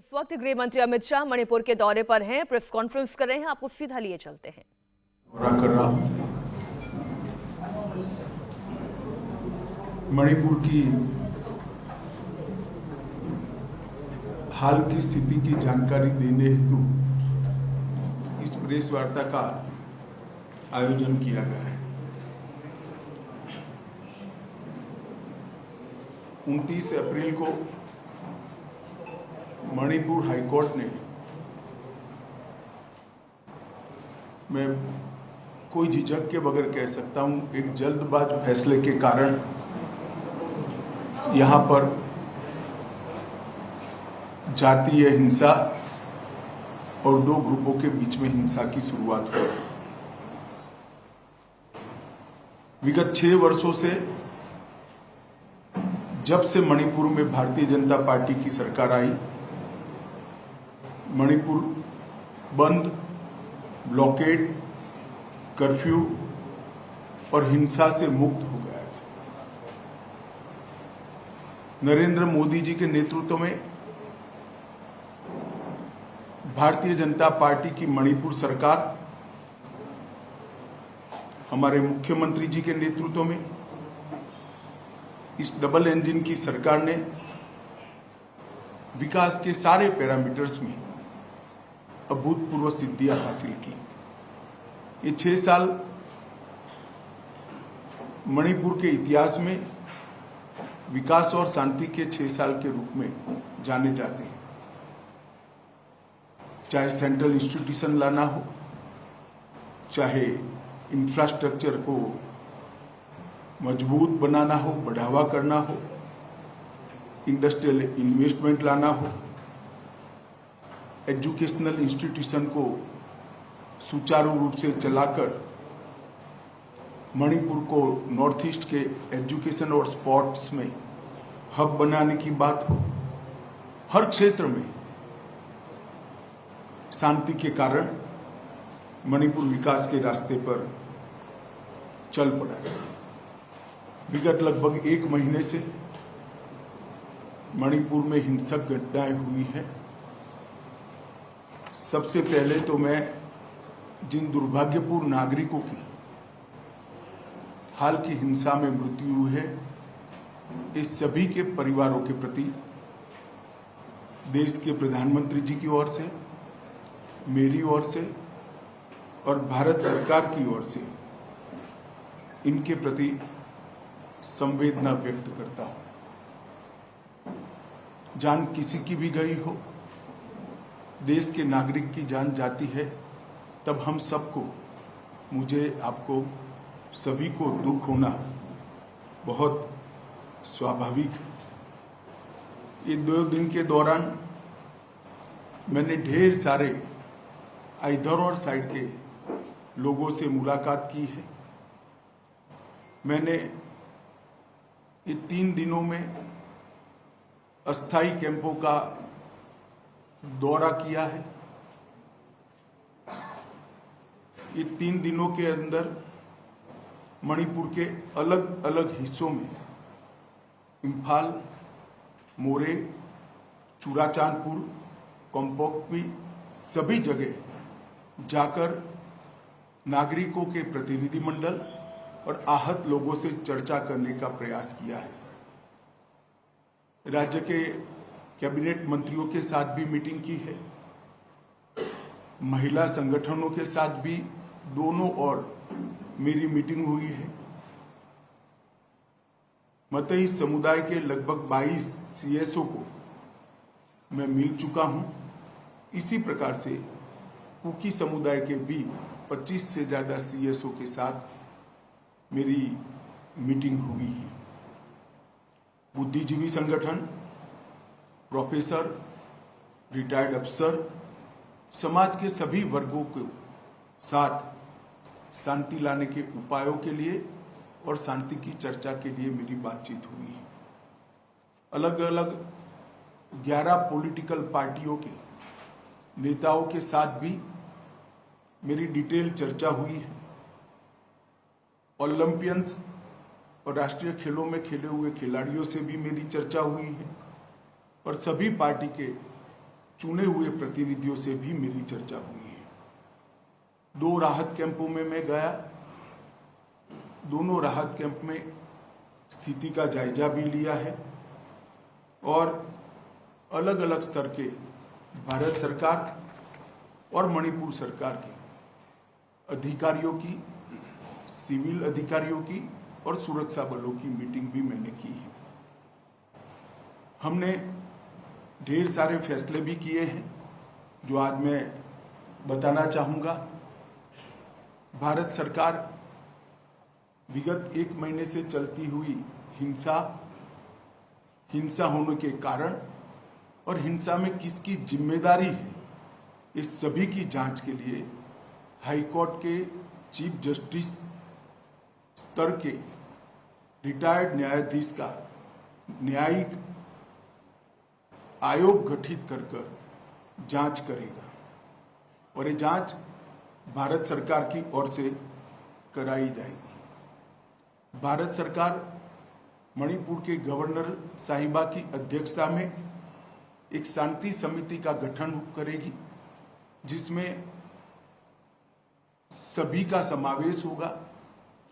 इस वक्त गृह मंत्री अमित शाह मणिपुर के दौरे पर हैं, प्रेस कॉन्फ्रेंस कर रहे हैं। आपको सीधा लिए चलते हैं। कर रहा हूं मणिपुर की हाल की स्थिति की जानकारी देने हेतु इस प्रेस वार्ता का आयोजन किया गया है। 29 अप्रैल को मणिपुर हाईकोर्ट ने, मैं कोई झिझक के बगैर कह सकता हूं, एक जल्दबाज फैसले के कारण यहां पर जातीय हिंसा और दो ग्रुपों के बीच में हिंसा की शुरुआत हुई। विगत 6 वर्षों से, जब से मणिपुर में भारतीय जनता पार्टी की सरकार आई, मणिपुर बंद, ब्लॉकेड, कर्फ्यू और हिंसा से मुक्त हो गया था। नरेंद्र मोदी जी के नेतृत्व में भारतीय जनता पार्टी की मणिपुर सरकार, हमारे मुख्यमंत्री जी के नेतृत्व में इस डबल इंजन की सरकार ने विकास के सारे पैरामीटर्स में अभूतपूर्व सिद्धियां हासिल की। ये 6 साल मणिपुर के इतिहास में विकास और शांति के 6 साल के रूप में जाने जाते हैं। चाहे सेंट्रल इंस्टीट्यूशन लाना हो, चाहे इंफ्रास्ट्रक्चर को मजबूत बनाना हो, बढ़ावा करना हो, इंडस्ट्रियल इन्वेस्टमेंट लाना हो, एजुकेशनल इंस्टीट्यूशन को सुचारू रूप से चलाकर मणिपुर को नॉर्थ ईस्ट के एजुकेशन और स्पोर्ट्स में हब बनाने की बात हो, हर क्षेत्र में शांति के कारण मणिपुर विकास के रास्ते पर चल पड़ा है। विगत लगभग 1 महीने से मणिपुर में हिंसक घटनाएं हुई हैं। सबसे पहले तो मैं जिन दुर्भाग्यपूर्ण नागरिकों की हाल की हिंसा में मृत्यु हुई है, इस सभी के परिवारों के प्रति देश के प्रधानमंत्री जी की ओर से, मेरी ओर से और भारत सरकार की ओर से इनके प्रति संवेदना व्यक्त करता हूं। जान किसी की भी गई हो, देश के नागरिक की जान जाती है, तब हम सबको, मुझे, आपको, सभी को दुख होना बहुत स्वाभाविक है। ये 2 दिन के दौरान मैंने ढेर सारे इधर और साइड के लोगों से मुलाकात की है। मैंने ये 3 दिनों में अस्थायी कैंपों का दौरा किया है। ये 3 दिनों के अंदर मणिपुर के अलग अलग हिस्सों में, इम्फाल, मोरे, चुराचांदपुर, कंपोकपी, सभी जगह जाकर नागरिकों के प्रतिनिधिमंडल और आहत लोगों से चर्चा करने का प्रयास किया है। राज्य के कैबिनेट मंत्रियों के साथ भी मीटिंग की है। महिला संगठनों के साथ भी दोनों और मेरी मीटिंग हुई है। मतई समुदाय के लगभग 22 सीएसओ को मैं मिल चुका हूं। इसी प्रकार से कुकी समुदाय के भी 25 से ज्यादा सीएसओ के साथ मेरी मीटिंग हुई है। बुद्धिजीवी संगठन, प्रोफेसर, रिटायर्ड अफसर, समाज के सभी वर्गों के साथ शांति लाने के उपायों के लिए और शांति की चर्चा के लिए मेरी बातचीत हुई है। अलग अलग 11 पॉलिटिकल पार्टियों के नेताओं के साथ भी मेरी डिटेल चर्चा हुई है। ओलंपियंस और राष्ट्रीय खेलों में खेले हुए खिलाड़ियों से भी मेरी चर्चा हुई है और सभी पार्टी के चुने हुए प्रतिनिधियों से भी मेरी चर्चा हुई है। 2 राहत कैंपों में मैं गया, दोनों राहत कैंप में स्थिति का जायजा भी लिया है और अलग अलग स्तर के भारत सरकार और मणिपुर सरकार के अधिकारियों की, सिविल अधिकारियों की और सुरक्षा बलों की मीटिंग भी मैंने की है। हमने ढेर सारे फैसले भी किए हैं जो आज मैं बताना चाहूँगा। भारत सरकार विगत 1 महीने से चलती हुई हिंसा होने के कारण और हिंसा में किसकी जिम्मेदारी है, इस सभी की जांच के लिए हाई कोर्ट के चीफ जस्टिस स्तर के रिटायर्ड न्यायाधीश का न्यायिक आयोग गठित कर जांच करेगा और ये जांच भारत सरकार की ओर से कराई जाएगी। भारत सरकार मणिपुर के गवर्नर साहिबा की अध्यक्षता में एक शांति समिति का गठन करेगी जिसमें सभी का समावेश होगा।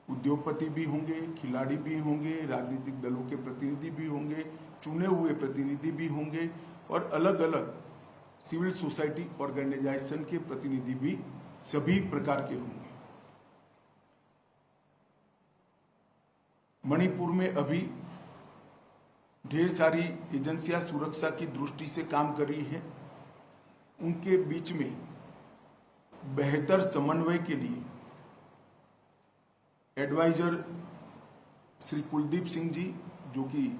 उद्योगपति भी होंगे, खिलाड़ी भी होंगे, राजनीतिक दलों के प्रतिनिधि भी होंगे, चुने हुए प्रतिनिधि भी होंगे और अलग अलग सिविल सोसाइटी ऑर्गेनाइजेशन के प्रतिनिधि भी सभी प्रकार के होंगे। मणिपुर में अभी ढेर सारी एजेंसियां सुरक्षा की दृष्टि से काम कर रही हैं। उनके बीच में बेहतर समन्वय के लिए एडवाइजर श्री कुलदीप सिंह जी, जो कि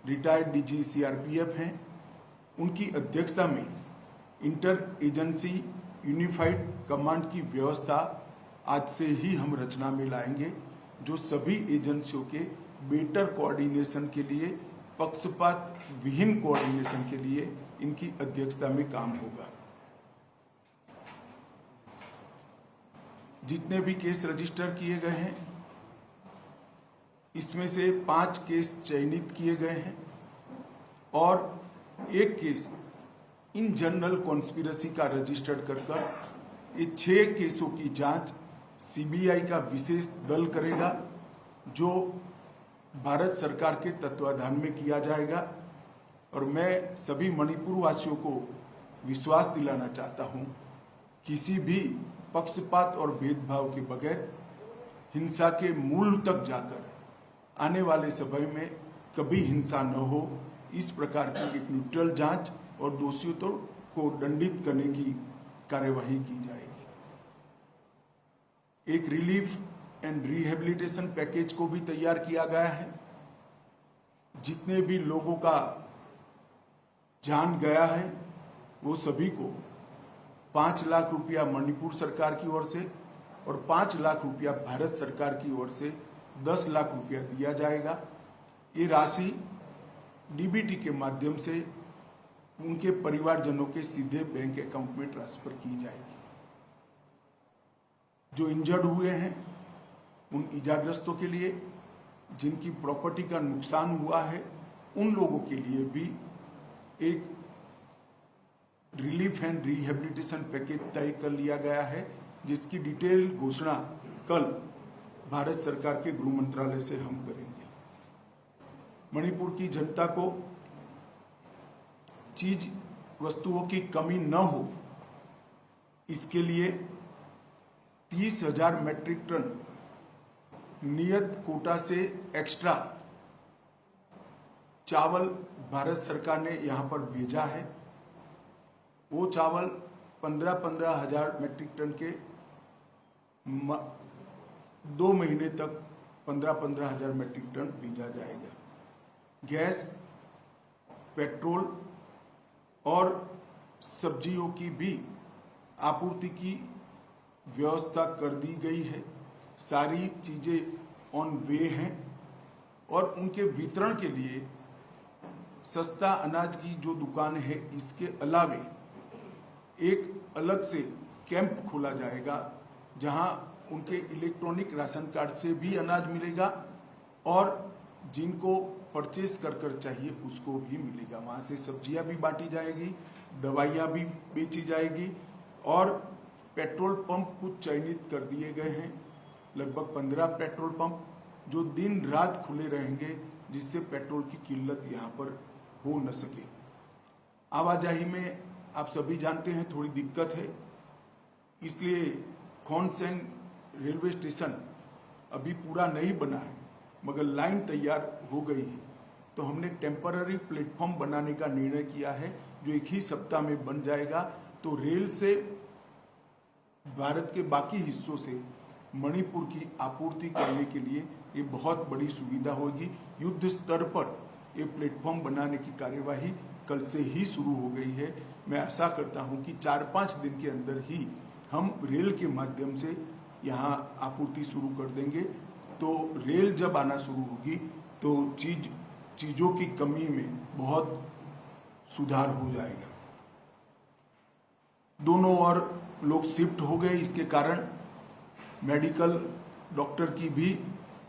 रिटायर्ड डीजी सीआरपीएफ हैं, उनकी अध्यक्षता में इंटर एजेंसी यूनिफाइड कमांड की व्यवस्था आज से ही हम रचना में लाएंगे, जो सभी एजेंसियों के बेटर कोऑर्डिनेशन के लिए, पक्षपात विहीन कोऑर्डिनेशन के लिए इनकी अध्यक्षता में काम होगा। जितने भी केस रजिस्टर किए गए हैं, इसमें से 5 केस चयनित किए गए हैं और 1 केस इन जनरल कॉन्स्पिरेसी का रजिस्टर्ड कर ये 6 केसों की जांच सीबीआई का विशेष दल करेगा, जो भारत सरकार के तत्वाधान में किया जाएगा। और मैं सभी मणिपुर वासियों को विश्वास दिलाना चाहता हूं, किसी भी पक्षपात और भेदभाव के बगैर हिंसा के मूल तक जाकर आने वाले समय में कभी हिंसा न हो, इस प्रकार की एक न्यूट्रल जांच और दोषियों को दंडित करने की कार्यवाही की जाएगी। एक रिलीफ एंड रिहेबिलिटेशन पैकेज को भी तैयार किया गया है। जितने भी लोगों का जान गया है वो सभी को 5 लाख रुपया मणिपुर सरकार की ओर से और 5 लाख रुपया भारत सरकार की ओर से 10 लाख रुपया दिया जाएगा। ये राशि डीबीटी के माध्यम से उनके परिवारजनों के सीधे बैंक अकाउंट में ट्रांसफर की जाएगी। जो इंजर्ड हुए हैं उन इजाग्रस्तों के लिए, जिनकी प्रॉपर्टी का नुकसान हुआ है, उन लोगों के लिए भी एक रिलीफ एंड रिहेबिलिटेशन पैकेज तय कर लिया गया है, जिसकी डिटेल घोषणा कल भारत सरकार के गृह मंत्रालय से हम करेंगे। मणिपुर की जनता को चीज वस्तुओं की कमी न हो, इसके लिए 30,000 मैट्रिक टन नियत कोटा से एक्स्ट्रा चावल भारत सरकार ने यहां पर भेजा है। वो चावल 15,000 मैट्रिक टन के 2 महीने तक 15,000 मैट्रिक टन भेजा जाएगा। गैस, पेट्रोल और सब्जियों की भी आपूर्ति की व्यवस्था कर दी गई है। सारी चीजें ऑन वे हैं और उनके वितरण के लिए सस्ता अनाज की जो दुकान है, इसके अलावे एक अलग से कैंप खोला जाएगा जहां उनके इलेक्ट्रॉनिक राशन कार्ड से भी अनाज मिलेगा और जिनको परचेस कर चाहिए उसको भी मिलेगा। वहां से सब्जियां भी बांटी जाएगी दवाइयाँ भी बेची जाएगी और पेट्रोल पंप कुछ चयनित कर दिए गए हैं, लगभग 15 पेट्रोल पंप जो दिन रात खुले रहेंगे, जिससे पेट्रोल की किल्लत यहाँ पर हो न सके। आवाजाही में आप सभी जानते हैं थोड़ी दिक्कत है, इसलिए खोनसेंग रेलवे स्टेशन अभी पूरा नहीं बना है, मगर लाइन तैयार हो गई है। तो हमने टेम्पररी प्लेटफॉर्म बनाने का निर्णय किया है, जो एक ही सप्ताह में बन जाएगा। तो रेल से भारत के बाकी हिस्सों से मणिपुर की आपूर्ति करने के लिए ये बहुत बड़ी सुविधा होगी। युद्ध स्तर पर ये प्लेटफॉर्म बनाने की कार्यवाही कल से ही शुरू हो गई है। मैं आशा करता हूं कि 4-5 दिन के अंदर ही हम रेल के माध्यम से यहाँ आपूर्ति शुरू कर देंगे। तो रेल जब आना शुरू होगी तो चीज़ों की कमी में बहुत सुधार हो जाएगा। दोनों ओर लोग शिफ्ट हो गए, इसके कारण मेडिकल डॉक्टर की भी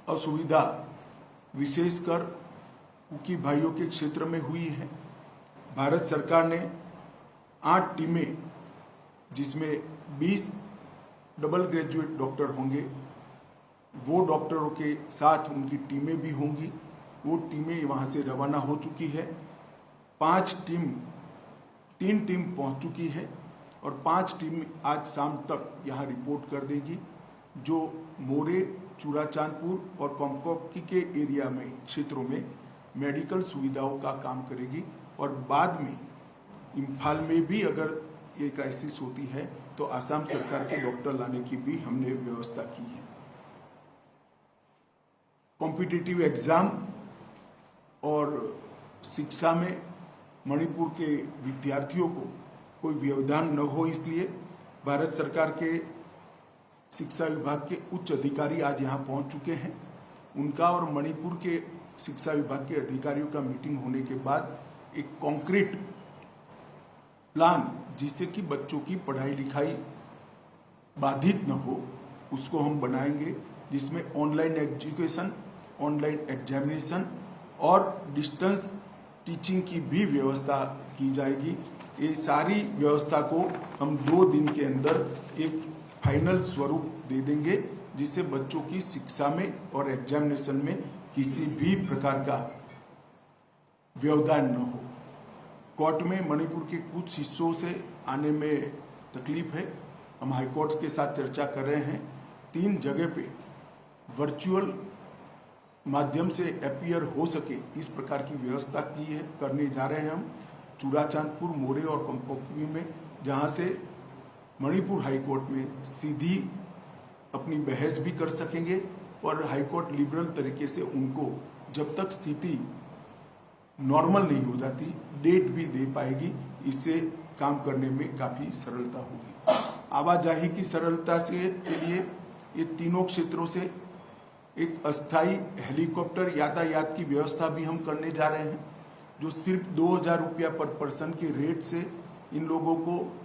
असुविधा विशेषकर कुकी भाइयों के क्षेत्र में हुई है। भारत सरकार ने 8 टीमें, जिसमें 20 डबल ग्रेजुएट डॉक्टर होंगे, वो डॉक्टरों के साथ उनकी टीमें भी होंगी। वो टीमें वहाँ से रवाना हो चुकी है। 3 टीम पहुँच चुकी है और 5 टीम आज शाम तक यहाँ रिपोर्ट कर देगी, जो मोरे, चूड़ाचांदपुर और कोमकोकी के एरिया में क्षेत्रों में मेडिकल सुविधाओं का काम करेगी। और बाद में इम्फाल में भी अगर ये क्राइसिस होती है तो आसाम सरकार के डॉक्टर लाने की भी हमने व्यवस्था की है। कॉम्पिटिटिव एग्जाम और शिक्षा में मणिपुर के विद्यार्थियों को कोई व्यवधान न हो, इसलिए भारत सरकार के शिक्षा विभाग के उच्च अधिकारी आज यहाँ पहुँच चुके हैं। उनका और मणिपुर के शिक्षा विभाग के अधिकारियों का मीटिंग होने के बाद एक कॉन्क्रीट प्लान, जिससे कि बच्चों की पढ़ाई लिखाई बाधित न हो, उसको हम बनाएंगे, जिसमें ऑनलाइन एजुकेशन, ऑनलाइन एग्जामिनेशन और डिस्टेंस टीचिंग की भी व्यवस्था की जाएगी। ये सारी व्यवस्था को हम 2 दिन के अंदर एक फाइनल स्वरूप दे देंगे, जिससे बच्चों की शिक्षा में और एग्जामिनेशन में किसी भी प्रकार का व्यवधान न हो। कोर्ट में मणिपुर के कुछ हिस्सों से आने में तकलीफ है, हम हाईकोर्ट के साथ चर्चा कर रहे हैं। 3 जगह पे वर्चुअल माध्यम से अपीयर हो सके, इस प्रकार की व्यवस्था की है, करने जा रहे हैं हम। चूड़ाचांदपुर, मोरे और कोमकोकी में, जहां से मणिपुर हाईकोर्ट में सीधी अपनी बहस भी कर सकेंगे और हाईकोर्ट लिबरल तरीके से उनको, जब तक स्थिति नॉर्मल नहीं हो जाती, डेट भी दे पाएगी। इससे काम करने में काफी सरलता होगी। आवाजाही की सरलता से के लिए ये तीनों क्षेत्रों से एक अस्थायी हेलीकॉप्टर यातायात की व्यवस्था भी हम करने जा रहे हैं, जो सिर्फ 2000 रुपया पर पर्सन के रेट से इन लोगों को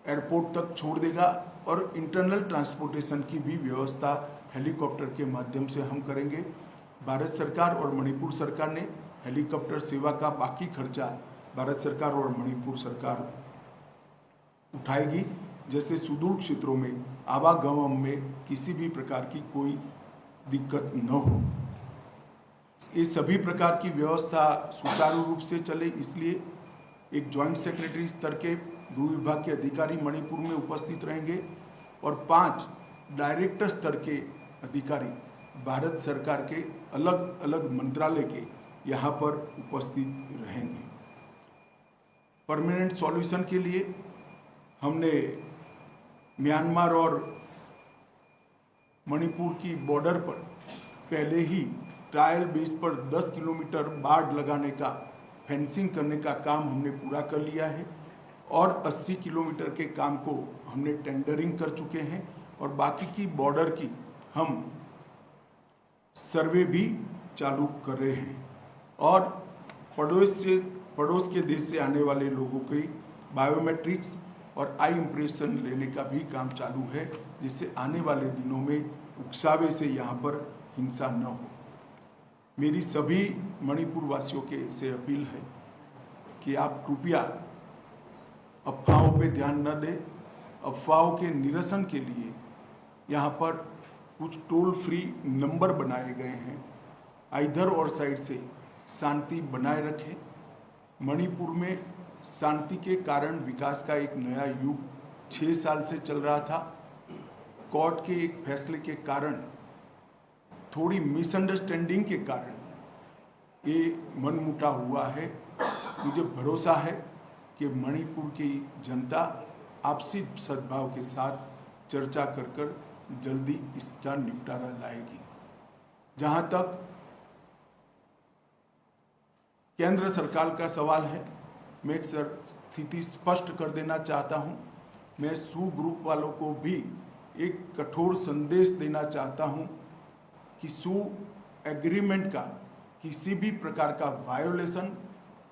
एयरपोर्ट तक छोड़ देगा। और इंटरनल ट्रांसपोर्टेशन की भी व्यवस्था हेलीकॉप्टर के माध्यम से हम करेंगे। भारत सरकार और मणिपुर सरकार ने हेलीकॉप्टर सेवा का बाकी खर्चा भारत सरकार और मणिपुर सरकार उठाएगी, जैसे सुदूर क्षेत्रों में आवागमन में किसी भी प्रकार की कोई दिक्कत न हो। ये सभी प्रकार की व्यवस्था सुचारू रूप से चले, इसलिए एक जॉइंट सेक्रेटरी स्तर के गृह विभाग के अधिकारी मणिपुर में उपस्थित रहेंगे और 5 डायरेक्टर स्तर के अधिकारी भारत सरकार के अलग अलग मंत्रालय के यहाँ पर उपस्थित रहेंगे। परमानेंट सॉल्यूशन के लिए हमने म्यांमार और मणिपुर की बॉर्डर पर पहले ही ट्रायल बेस पर 10 किलोमीटर बाड़ लगाने का, फेंसिंग करने का काम हमने पूरा कर लिया है और 80 किलोमीटर के काम को हमने टेंडरिंग कर चुके हैं और बाकी की बॉर्डर की हम सर्वे भी चालू कर रहे हैं। और पड़ोस के देश से आने वाले लोगों की बायोमेट्रिक्स और आई इम्प्रेशन लेने का भी काम चालू है, जिससे आने वाले दिनों में उकसावे से यहाँ पर हिंसा न हो। मेरी सभी मणिपुर वासियों के से अपील है कि आप कृपया अफवाहों पे ध्यान न दें। अफवाहों के निरसन के लिए यहाँ पर कुछ टोल फ्री नंबर बनाए गए हैं। इधर और साइड से शांति बनाए रखें। मणिपुर में शांति के कारण विकास का एक नया युग 6 साल से चल रहा था। कोर्ट के एक फैसले के कारण, थोड़ी मिसअंडरस्टैंडिंग के कारण ये मनमुटा हुआ है। मुझे भरोसा है कि मणिपुर की जनता आपसी सद्भाव के साथ चर्चा कर जल्दी इसका निपटारा लाएगी। जहां तक केंद्र सरकार का सवाल है, मैं एक स्थिति स्पष्ट कर देना चाहता हूं। मैं सू ग्रुप वालों को भी एक कठोर संदेश देना चाहता हूं कि सू एग्रीमेंट का किसी भी प्रकार का वायोलेशन,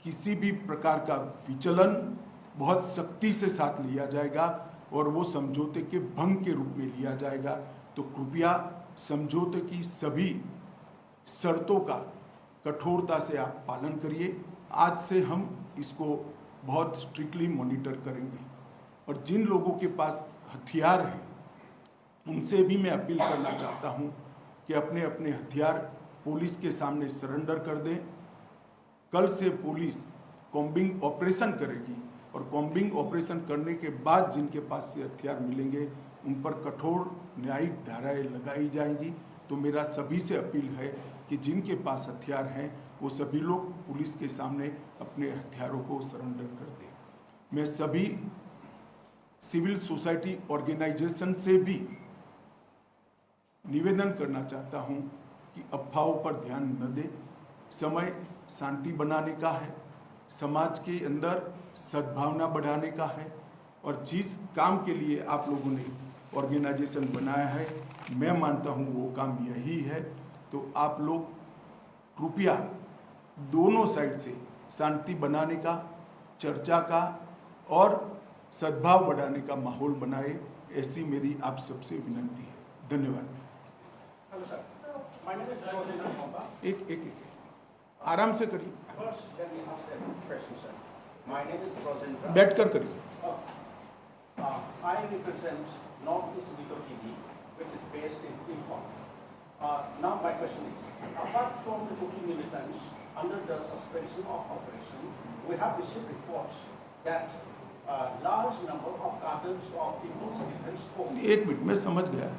किसी भी प्रकार का विचलन बहुत सख्ती से साथ लिया जाएगा और वो समझौते के भंग के रूप में लिया जाएगा। तो कृपया समझौते की सभी शर्तों का कठोरता से आप पालन करिए। आज से हम इसको बहुत स्ट्रिक्टली मॉनिटर करेंगे और जिन लोगों के पास हथियार हैं उनसे भी मैं अपील करना चाहता हूं कि अपने अपने हथियार पुलिस के सामने सरेंडर कर दें। कल से पुलिस कॉम्बिंग ऑपरेशन करेगी और कॉम्बिंग ऑपरेशन करने के बाद जिनके पास से हथियार मिलेंगे उन पर कठोर न्यायिक धाराएं लगाई जाएंगी। तो मेरा सभी से अपील है कि जिनके पास हथियार हैं वो सभी लोग पुलिस के सामने अपने हथियारों को सरेंडर कर दें। मैं सभी सिविल सोसाइटी ऑर्गेनाइजेशन से भी निवेदन करना चाहता हूं कि अफवाहों पर ध्यान न दें। समय शांति बनाने का है, समाज के अंदर सद्भावना बढ़ाने का है और जिस काम के लिए आप लोगों ने ऑर्गेनाइजेशन बनाया है, मैं मानता हूं वो काम यही है। तो आप लोग कृपया दोनों साइड से शांति बनाने का, चर्चा का और सद्भाव बढ़ाने का माहौल बनाए, ऐसी मेरी आप सबसे विनती है। धन्यवाद। एक आराम से करिए, बैठ कर करिए। I represent Northeast Veto TV, which is based in Import. Now my question is, apart from the Kuki militants under the suspension of operation, we have received reports that large number of cartels of People's Defense Force. एक minute, मैं समझ गया।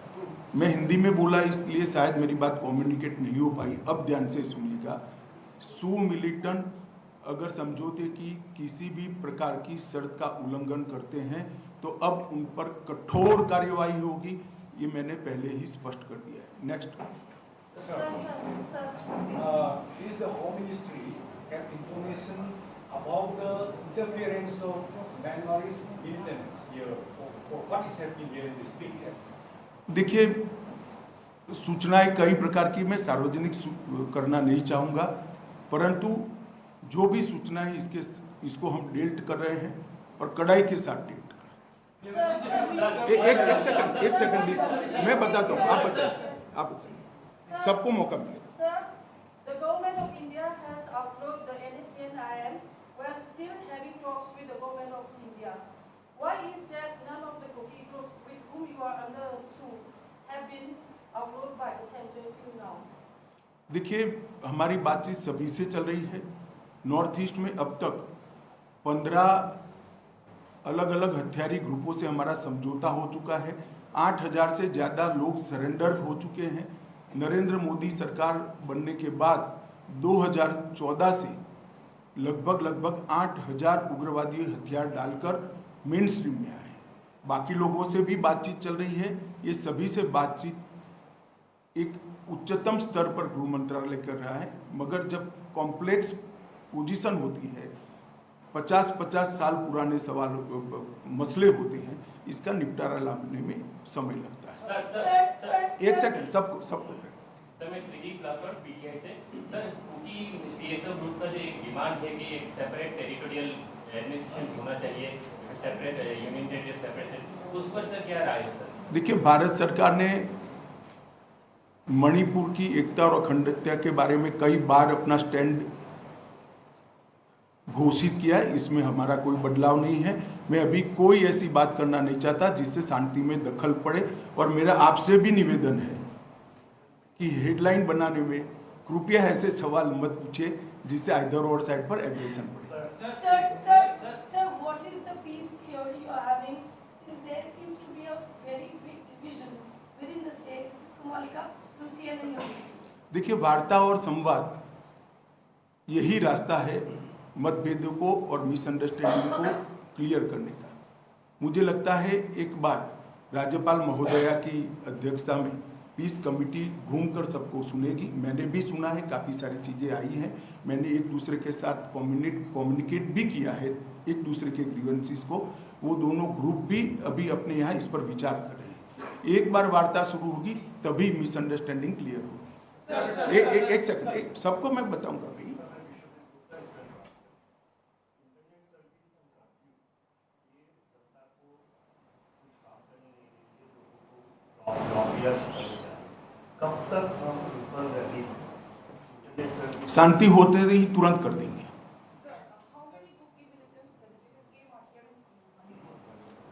मैं हिंदी में बोला इसलिए शायद मेरी बात कम्युनिकेट नहीं हो पाई। अब ध्यान से सुनिएगा। सू मिलिटेंट अगर समझौते की किसी भी प्रकार की शर्त का उल्लंघन करते हैं तो अब उन पर कठोर कार्यवाही होगी। ये मैंने पहले ही स्पष्ट कर दिया है। Next. Is the Home Ministry have information about the interference of Myanmar's militants here for what is happening here in this period? देखिए, सूचनाएं कई प्रकार की मैं सार्वजनिक करना नहीं चाहूँगा, परंतु जो भी सूचना है इसको हम डील कर रहे हैं और कड़ाई के साथ डील कर रहे हैं। एक सेकंड मैं बताता हूँ, आप बताइए, सबको मौका मिलेगा। Sir, the government of India has outlawed the NACNIM while still having talks with the government of India. Why is that none of the Kuki groups with whom you are under suit have been outlawed by the center till now? देखिए, हमारी बातचीत सभी से चल रही है। North east में अब तक 15 अलग अलग हथियारी ग्रुपों से हमारा समझौता हो चुका है। 8000 से ज़्यादा लोग सरेंडर हो चुके हैं। नरेंद्र मोदी सरकार बनने के बाद 2014 से लगभग 8000 उग्रवादी हथियार डालकर मेन स्ट्रीम में आए। बाकी लोगों से भी बातचीत चल रही है। ये सभी से बातचीत एक उच्चतम स्तर पर गृह मंत्रालय कर रहा है, मगर जब कॉम्प्लेक्स पोजीशन होती है, 50-50 साल पुराने मसले होते हैं, इसका निपटारा लाने में समय लगता है। एक सेकंड, सबको सर, मैं त्रिदीप लापर पीटीआई से। सर, कुकी सीएसएफ ग्रुप का जो एक डिमांड है कि एक सेपरेट टेरिटोरियल एडमिनिस्ट्रेशन होना चाहिए, सेपरेट यूनियन टेरिटरी सेपरेट, उस पर सर क्या राय है सर? देखिए, भारत सरकार ने मणिपुर की एकता और अखंडता के बारे में कई बार अपना स्टैंड घोषित किया है, इसमें हमारा कोई बदलाव नहीं है। मैं अभी कोई ऐसी बात करना नहीं चाहता जिससे शांति में दखल पड़े, और मेरा आपसे भी निवेदन है कि हेडलाइन बनाने में कृपया ऐसे सवाल मत पूछिए जिससे इधर और साइड पर एग्रेशन पड़े। Sir, what is the peace theory you are having? Since there seems to be a very big division within the state. This is Kumalika from CNN News. देखिए, वार्ता और संवाद यही रास्ता है मतभेदों को और मिसअंडरस्टैंडिंग को क्लियर करने का। मुझे लगता है एक बार राज्यपाल महोदया की अध्यक्षता में पीस कमेटी घूमकर सबको सुनेगी। मैंने भी सुना है, काफ़ी सारी चीज़ें आई हैं। मैंने एक दूसरे के साथ कम्युनिकेट भी किया है, एक दूसरे के ग्रीवेंसेस को। वो दोनों ग्रुप भी अभी अपने यहाँ इस पर विचार कर रहे हैं। एक बार वार्ता शुरू होगी तभी मिसअंडरस्टैंडिंग क्लियर होगी। एक सेकंड, सबको मैं बताऊंगा भाई। कब तक हम विफल रहेंगे? शांति होते ही तुरंत कर देंगे। Sir, how many cookie militants specifically came out here in Manipur?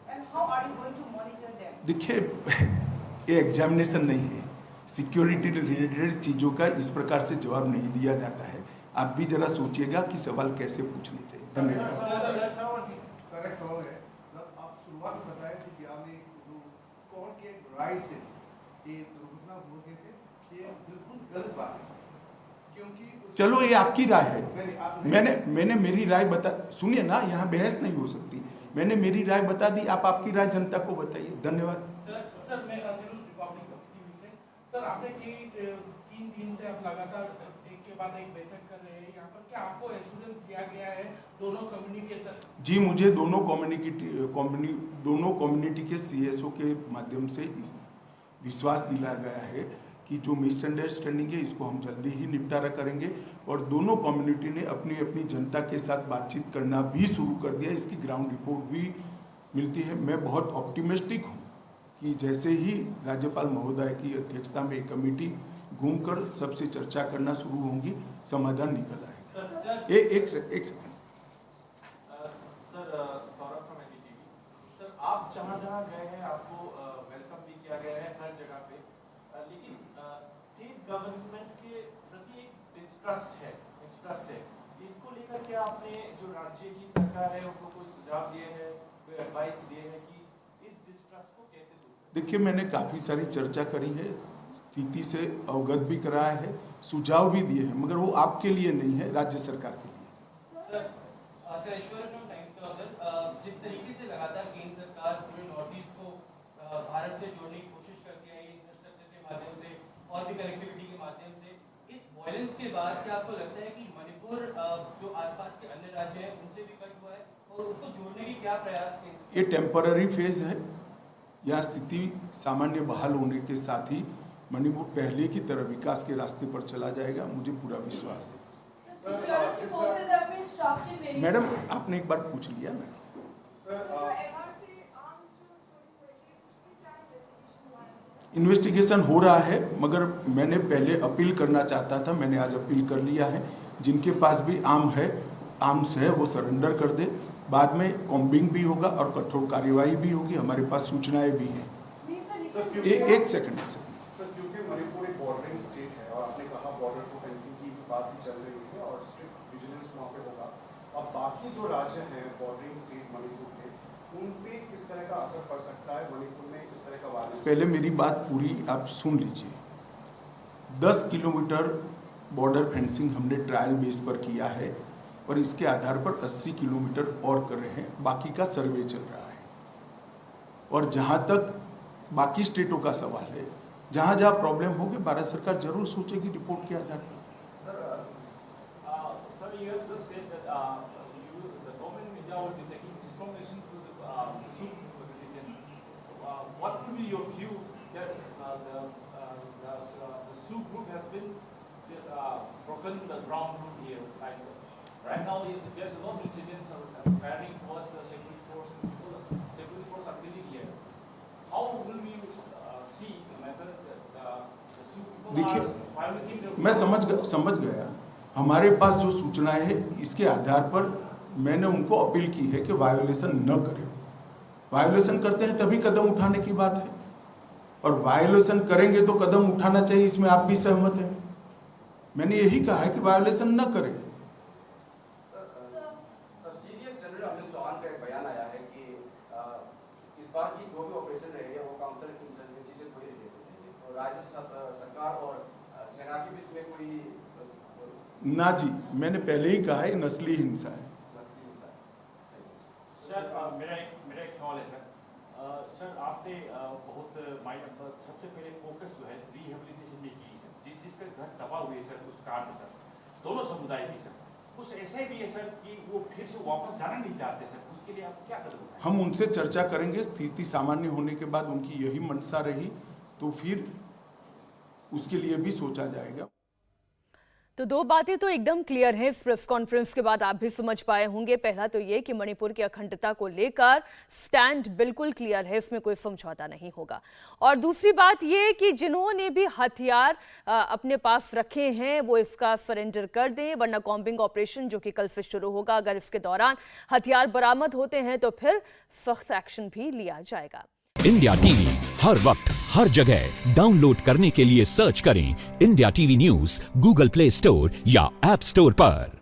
And how are you going to monitor them? देखिए, ये एग्जामिनेशन नहीं है, सिक्योरिटी रिलेटेड चीज़ों का इस प्रकार से जवाब नहीं दिया जाता है। आप भी जरा सोचिएगा कि सवाल कैसे पूछने चाहिए। धन्यवाद। सर, एक सवाल है। आप शुरुआत में बताए थे कि आपने जो कोर्ट के राय से ये दुर्घटना हो गई थी, ये बिल्कुल गलत बात है, क्योंकि चलो ये आपकी राय है। मैंने मेरी राय बता, सुनिए ना, यहाँ बहस नहीं हो सकती। मैंने मेरी राय बता दी, आप आपकी राय जनता को बताइए। धन्यवाद। सर मैं रिपब्लिक टीवी से। सर, आपने कि 3 दिन से आप लगातार एक के बाद एक बैठक कर रहे हैं यहाँ पर, क्या आपको एश्योरेंस दिया गया है दोनों कम्युनिकेटर? जी, मुझे दोनों कम्युनिटी के CSO के माध्यम से विश्वास दिलाया गया है कि जो मिसअंडरस्टैंडिंग है इसको हम जल्दी ही निपटारा करेंगे, और दोनों कम्युनिटी ने अपनी अपनी जनता के साथ बातचीत करना भी शुरू कर दिया। इसकी ग्राउंड रिपोर्ट भी मिलती है। मैं बहुत ऑप्टिमिस्टिक हूँ कि जैसे ही राज्यपाल महोदय की अध्यक्षता में एक कमेटी घूमकर सबसे चर्चा करना शुरू होंगी, समाधान निकल आएगा। एक second. Sir, Saurabh from NDTV। Sir, आप जहाँ गए हैं आपको वेलकम भी किया गया है हर जगह पे, लेकिन स्टेट गवर्नमेंट के प्रति एक डिस्ट्रस्ट है। इसको लेकर के आपने जो राज्य की सरकार है उनको कोई सुझाव दिए हैं, कोई एडवाइस दिए हैं कि इस डिस्ट्रस्ट को कैसे दूर करें? देखिए, मैंने काफ़ी सारी चर्चा करी है, स्थिति से अवगत भी कराया है, सुझाव भी दिए हैं, मगर वो आपके लिए नहीं है, राज्य सरकार के लिए। Sir, Ishwar from times now sir, जिस तरीके से लगातार केंद्र सरकार पूरे नॉर्थ ईस्ट को भारत से जोड़ने की कोशिश करती है इंफ्रास्ट्रक्चर के माध्यम से और भी कनेक्टिविटी के माध्यम से, इस वायलेंस के बाद क्या आपको लगता है कि मणिपुर जो आसपास के अन्य राज्य हैं उनसे भी कट हुआ है और उसको जोड़ने की क्या प्रयास किए? ये टेम्पररी फेज है। यहाँ स्थिति सामान्य बहाल होने के साथ ही मणिपुर पहले की तरह विकास के रास्ते पर चला जाएगा, मुझे पूरा विश्वास है। Security forces have been stopped in many. Madam, आपने एक बार पूछ लिया। मैडम, इन्वेस्टिगेशन हो रहा है, मगर मैंने पहले अपील करना चाहता था, मैंने आज अपील कर लिया है। जिनके पास भी आर्म्स है वो सरेंडर कर दे। बाद में कॉम्बिंग भी होगा और कठोर कार्यवाही भी होगी। हमारे पास सूचनाएं भी हैं। एक सेकंड। सर, क्योंकि मणिपुर एक बॉर्डरिंग स्टेट है और आपने कहा बॉर्डर को फेंसिंग की बात भी चल रही है और स्ट्रिक्ट विजिलेंस वहाँ पे होगा। अब बाकी जो राज्य हैं बॉर्डरिंग स्टेट मणिपुर के, उन पे किस तरह का असर पड़ सकता है? मणिपुर में किस तरह का वायलेंस? पहले मेरी बात पूरी आप सुन लीजिए। 10 किलोमीटर बॉर्डर फेंसिंग हमने ट्रायल बेस पर किया है और इसके आधार पर 80 किलोमीटर और कर रहे हैं। बाकी का सर्वे चल रहा है। और जहाँ तक बाकी स्टेटों का सवाल है, जहाँ जहाँ प्रॉब्लम होगी भारत सरकार जरूर सोचेगी रिपोर्ट के आधार पर। Sir, you have just said that the government in India will be taking strong action to the Sikh religion. What would be your view that the Sikh group has been just broken the ground rule here? Like right now, there's a lot of incidents of firing towards the security force, and people, security force are killing here. How will we see the matter that the Sikh people are violating their? मैं समझ गया। हमारे पास जो सूचनाएं हैं इसके आधार पर मैंने उनको अपील की है कि वायोलेशन न करें। वायोलेशन करते हैं तभी कदम उठाने की बात है, और वायोलेशन करेंगे तो कदम उठाना चाहिए, इसमें आप भी सहमत हैं। मैंने यही कहा है कि वायोलेशन न करें। Sir serious general Anil Chauhan का एक बयान आया है कि इस बार की जो भी ऑपरेशन रही है वो काउंटर इंसर्जेंसी से कोई रिलेटेड है, तो राज्य सरकार और सेना के बीच में कोई ना जी, मैंने पहले ही कहा है नस्ली हिंसा है। सर मेरा एक सवाल है सर आपने बहुत सबसे पहले फोकस जो है रिहेबिलिटेशन में की है, जिस जिसके घर तबाह हुए सर उस कांड में सर दोनों समुदाय की सर कुछ ऐसे भी है सर कि वो फिर से वापस जाना नहीं चाहते सर, उसके लिए आप क्या कदम उठाएंगे? हम उनसे चर्चा करेंगे, स्थिति सामान्य होने के बाद उनकी यही मंशा रही तो फिर उसके लिए भी सोचा जाएगा। तो दो बातें तो एकदम क्लियर हैं इस प्रेस कॉन्फ्रेंस के बाद, आप भी समझ पाए होंगे। पहला तो ये कि मणिपुर की अखंडता को लेकर स्टैंड बिल्कुल क्लियर है, इसमें कोई समझौता नहीं होगा। और दूसरी बात ये कि जिन्होंने भी हथियार अपने पास रखे हैं वो इसका सरेंडर कर दें, वरना कॉम्बिंग ऑपरेशन जो कि कल से शुरू होगा, अगर इसके दौरान हथियार बरामद होते हैं तो फिर सख्त एक्शन भी लिया जाएगा। इंडिया टीवी हर वक्त हर जगह डाउनलोड करने के लिए सर्च करें India TV news Google play store या ऐप स्टोर पर।